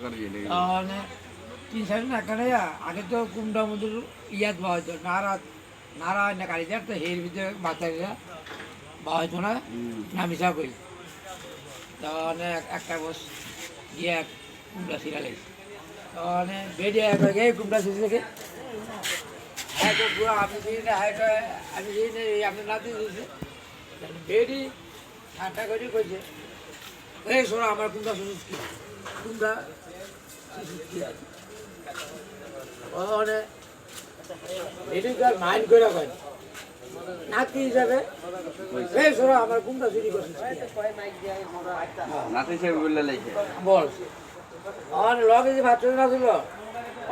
মানে 3 সাল না কারে আগে তো কুমড়া মধুর ইয়াদ বা হয়তো নারা না কারিদার তো হের ভিতরে বাচ্চারা বা হয়তো না নামিসা করি তখন একটা বস গিয়ে কুমড়া সিরা লেগেছে তখন বেডে গে কুমড়া সিরে থেকে হ্যাঁ তো পুরো আপনি দিই না হ্যাঁ আমি দিই না আপনি নাতি দিয়েছে বেডি ঠান্ডা করে কইছে এই শোনো আমার কুমড়া সুযোগ কি কুমড়া সুযোগ কি আছে ওখানে এদিকার মাইন্ড করে কয় নাতি হিসাবে এই শোনো আমার কুমড়া চুরি করছে নাতি হিসেবে বললে লেগে বল আমার লগে যে বাচ্চা না ছিল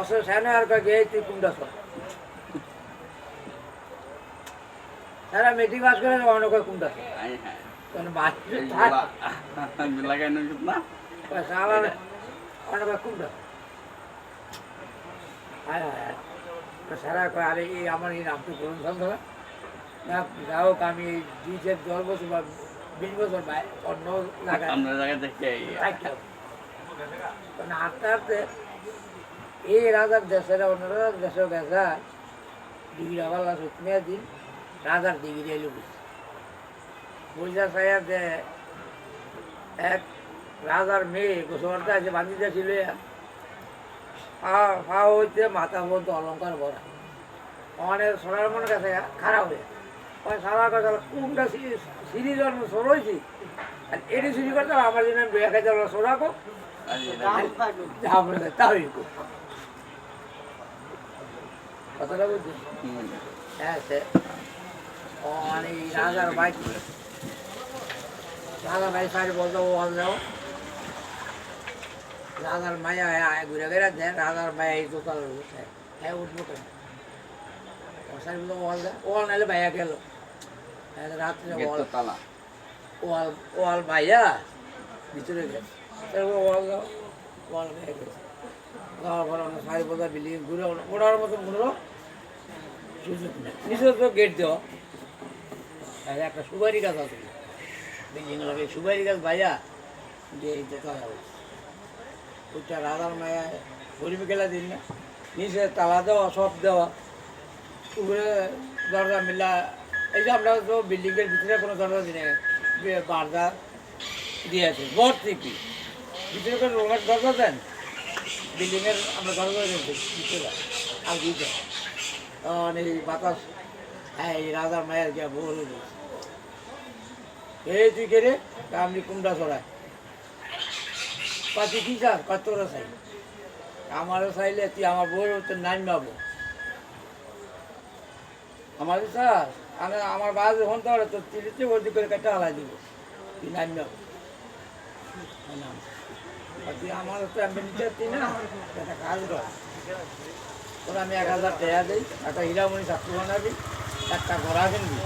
অসল সামনে আর কে তুই কুমড়া সব সারা মেট্রিক পাস করে অনেক কুমড়া কারণ বাচ্চা লাগাই না সারা অনেক কুমড়া সারা কয় আরে এই আমার এই নাম তো করুন ধরা না যাই হোক আমি 2-10 বছর বা 20 বছর অন্য জায়গায় আমরা জায়গায় দেখে কারণ আস্তে আস্তে এই রাজার দেশের অন্যরা দেশেও গেছে ডিগ্রি আবার সত্যিয়া দিন রাজার ডিগ্রি এলো বুঝা চাইয়া যে এক রাজার মেয়ে গোসলটা আছে বাঁধিতে ছিল পা হইতে মাথা পর্যন্ত অলঙ্কার ভরা অনেক সোনার মনে কাছে খারাপ হয়ে সারা কথা কোনটা সিঁড়ি জন্ম সরইছি আর এটি চুরি করতে আমার জন্য বেয়া খাইতে সোরাকো তাই কথাটা বুঝছি হ্যাঁ সে মানে রাজার বাইক রাজার ভাই সারি বলতো বল যাও রাজার মায়া ঘুরে ঘুরে দেন রাজার মায়া এই দোকান হ্যাঁ উঠবো কেন সারি বলতো বল দেয় ওয়াল নাইলে ভাইয়া গেল রাত্রে ওয়াল ওয়াল ভাইয়া ভিতরে গেছে ওয়াল দাও ওয়াল ভাইয়া গেছে যাওয়ার পর আমরা সারি বলতে বিল্ডিং ঘুরে ওড়ার মতন ঘুরলো সুযোগ নেই নিচে তো গেট দেওয়া একটা সুপারি গাছ আছে বিল্ডিং লাগে সুপারি গাছ ভাইয়া যে এই দোকান ওইটা রাধার মায়া গরিব গেলা দিন না নিচে তালা দেওয়া সব দেওয়া উপরে দরজা মিলা এই যে আমরা তো বিল্ডিংয়ের ভিতরে কোনো দরজা দিনে বারদা দিয়েছে বর থেকে ভিতরে কোনো রোগার দরজা দেন বিল্ডিংয়ের আমরা দরজা দিয়েছি ভিতরে আর দিতে এই বাতাস হ্যাঁ এই রাজার মায়ের গিয়া বলে দিয়েছে এই তুই কে রে আমি কুমড়া ছড়ায় পাতি কি চাস কতটা চাই আমারও চাইলে তুই আমার বউর তো নাম পাবো আমার চাস আমার বাস যখন তো তোর তিরিতে ভর্তি করে কেটে হালাই দিব তুই নাম পাবো তুই আমার তো আমি নিতে না একটা কাজ কর তোর আমি 1000 টাকা দিই একটা হীরামণি ছাত্র বানাবি একটা ঘোড়া কিনবি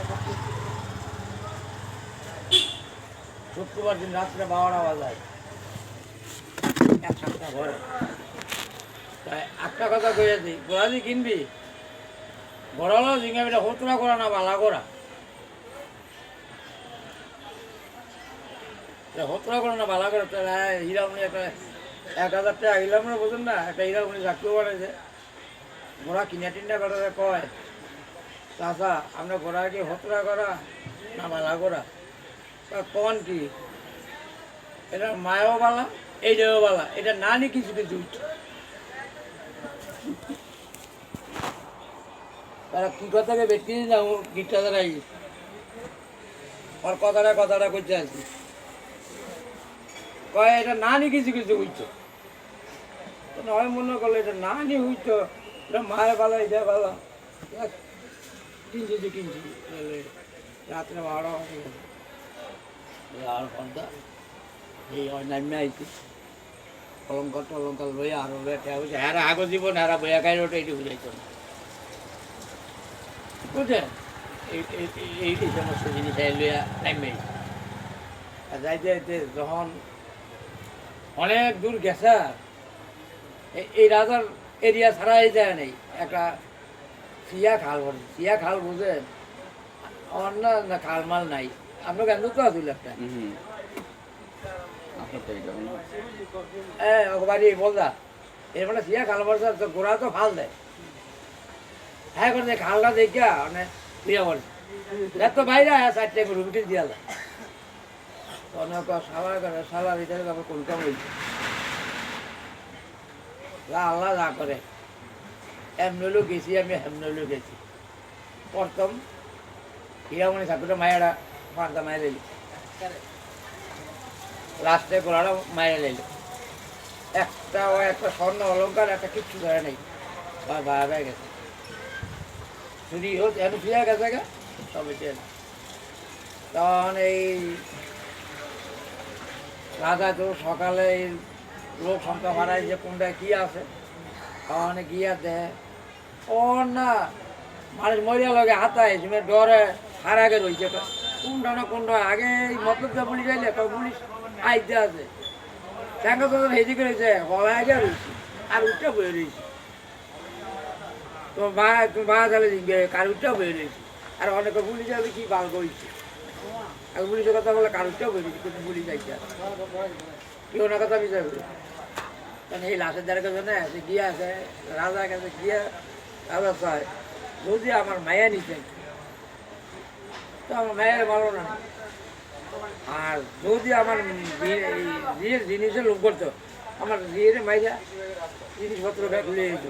শুক্রবার দিন রাত্রে 12টা বাজায় এক সপ্তাহ ঘরে তাই একটা কথা কইয়া দিই ঘোড়া দিয়ে কিনবি ঘোড়ালো জিঙ্গাবিটা হতুরা করা না বালা করা হতুরা করা না বালা করা তাহলে হীরামণি একটা 1000 টাকা হীরামণি বোঝেন না একটা হীরামণি চাকরি বানাইছে ঘোড়া কিনা টিনা করার কয় চাষা আমরা ঘোড়া কি হতরা করা না বালা করা কন কি এটা মায়ও বালা এইটাও বালা এটা না নি কিছু কিছু তারা কি কথাকে বেশি না গিটটা দাঁড়াই ওর কথাটা করতে আসি কয় এটা না নি কিছু কিছু হইতো নয় মনে করলো এটা না নি হইতো এটা মায়ের পালা এটা পালা কিনছি রাত্রে 12টা আর ঘন্টা এই নামে আইছি অলঙ্কার লইয়া আরো হয়েছে হ্যাঁ আগো জীবন হ্যাঁ বইয়া খাই ওটা এটি বুঝাইতো না বুঝছেন এই সমস্ত জিনিস লইয়া নামে আর যাইতে যাইতে যখন অনেক দূর গেছে এই রাজার এরিয়া ছাড়াই যায় নেই একটা সিয়া খাল বুঝেন অন্য না খাল মাল নাই আপনার কেন তো আসলে একটা তো এটা কোনো ওকে বাড়ি বলদা এর মানে সিয়া খাল বর্ষা তো গোড়া তো ফাল দেয় হ্যাঁ করে খালটা দেখিয়া মানে বিয়ে বলে দেখ তো বাইরে চারটে রুটি দিয়া যায় অনেক সালা করে সালা দিতে আবার কোনটা বলছে আল্লাহ যা করে এমনলো গেছি আমি হেমনলো গেছি প্রথম হীরামণি ঠাকুরের মায়েরা পাঁচটা মায়ের এলি লাস্টে গোলাটা মায়ের এলো একটা স্বর্ণ অলঙ্কার একটা কিচ্ছু ধরে নেই ভাবে গেছে চুরি হোক এত ফিরে গেছে গা তবে চেন তখন এই রাজা তো সকালে এই লোক সংখ্যা বাড়ায় যে কোনটা কি আছে তখন গিয়া দেয় ও না মানুষ মরিয়া লগে হাতায় তুমি ডরে হার আগে রয়েছে কোনটা না কোনটা আগে মতলব পুলিশ আইলে পুলিশ আইতে আছে সঙ্গে তো হেজি করেছে হওয়া আগে রয়েছি আর উঠটা বয়ে রয়েছি তোমার মা তাহলে কার উঠটা বয়ে রয়েছি আর অনেকে পুলিশ আছে কি বাল করেছি আর পুলিশের কথা বলে কার উঠটা বয়ে রয়েছি কিন্তু পুলিশ আইতে কেউ না কথা বিচার করে কারণ এই লাশের দ্বারা কাছে না সে গিয়ে আছে রাজার কাছে গিয়ে রাজা চায় যদি আমার মায়া নিতে তো আমার মায়ের ভালো না আর যদি আমার বিয়ের জিনিসের লোক করতো আমার বিয়ের মাইরা জিনিসপত্র ব্যাগ লিয়ে যেত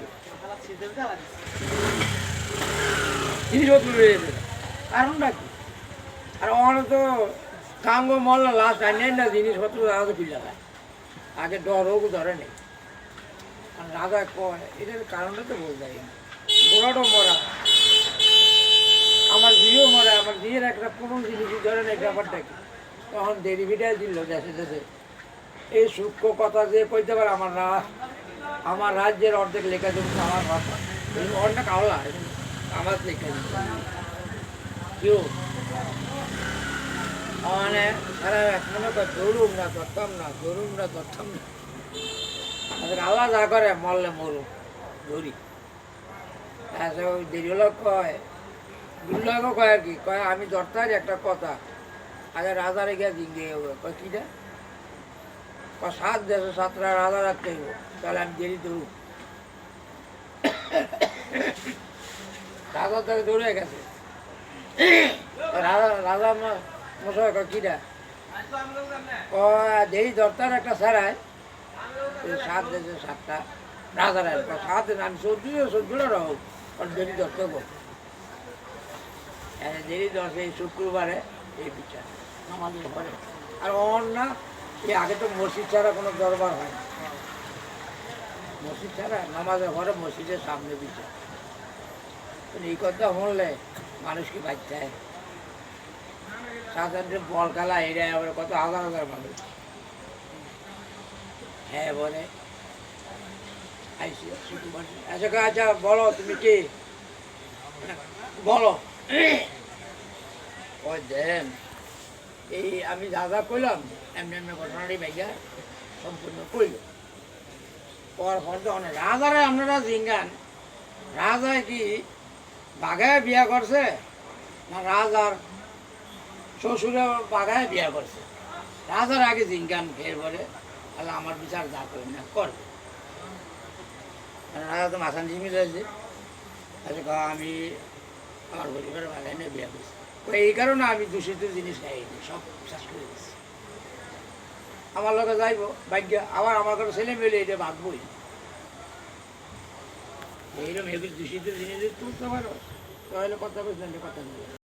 জিনিসপত্র লিয়ে যেত কারণটা কি আর আমার তো কাঙ্গ মল লাস্ট আনে না জিনিসপত্র রাজা তো খুলে যায় আগে ডর হোক ধরে নেই আর রাজা কয় এটার কারণটা তো বলতে যায় গোড়াটাও মরা আমার বিয়েও মরে আমার বিয়ের একটা কোনো জিনিসই ধরে নেই ব্যাপারটা কি তখন দেরি ভিটাই দিল দেশে দেশে এই সূক্ষ্ম কথা যে কইতে পারে আমার রাজ্যের অর্ধেক লেখা দেবো আমার ভাষা অনেক আওলা আমার লেখা দিচ্ছে কেউ মানে সারা মনে কর দৌড়ুম না ধরতাম না দৌড়ুম না ধরতাম না আল্লাহ যা করে মরলে মরুম ধরি ওই দেরি লোক কয় দুর্লভও কয় আর কি কয় আমি ধরতার একটা কথা আগে রাজারে গিয়ে জিঙ্গে হবে কয় কিটা কয় 7 দেশে 7টা রাজা রাখতে হইব তাহলে আমি দেরি ধরুন রাজা তাকে দৌড়ে গেছে রাজা মশাই কয় কিটা কয় দেরি ধরতার একটা সারায় 7 দেশে 7টা রাজা রাখবে 7 দিন আমি 14 রাখব আর দেরি ধরতে গো দেরি দশ এই শুক্রবারে এই বিচার আমাদের ঘরে আর অন্য এই আগে তো মসজিদ ছাড়া কোনো দরবার হয় না মসজিদ ছাড়া নামাজের ঘরে মসজিদের সামনে বিচার এই কথা বললে মানুষকে বাঁচতে হয় সাধারণত বল খেলা এরিয়ায় আবার কত হাজার হাজার মানুষ হ্যাঁ বলে আইসি শুক্রবার আচ্ছা আচ্ছা বলো তুমি কি বলো ওই দেন এই আমি যা যা কইলাম এমনি এমনি ঘটনাটি ভাইয়া সম্পূর্ণ কইল পর পর তো অনেক রাজারে আপনারা জিঙ্গান রাজায় কি বাঘায় বিয়া করছে না রাজার শ্বশুরে বাঘায় বিয়া করছে রাজার আগে জিঙ্গান ফের বলে তাহলে আমার বিচার যা করি না করবে রাজা তো মাসান জিমি রয়েছে আচ্ছা আমি আমার পরিবারের বাগায় নিয়ে বিয়ে করছি এই কারণে আমি দূষিত জিনিস খাইনি সব শেষ করে দিচ্ছি আমার লোকে যাইব ভাগ্য আবার আমার ঘরে ছেলে মেলে এটা ভাববই এইরকম এগুলো দূষিত জিনিস তুলতে পারো তাহলে কথা বলছেন কথা নেই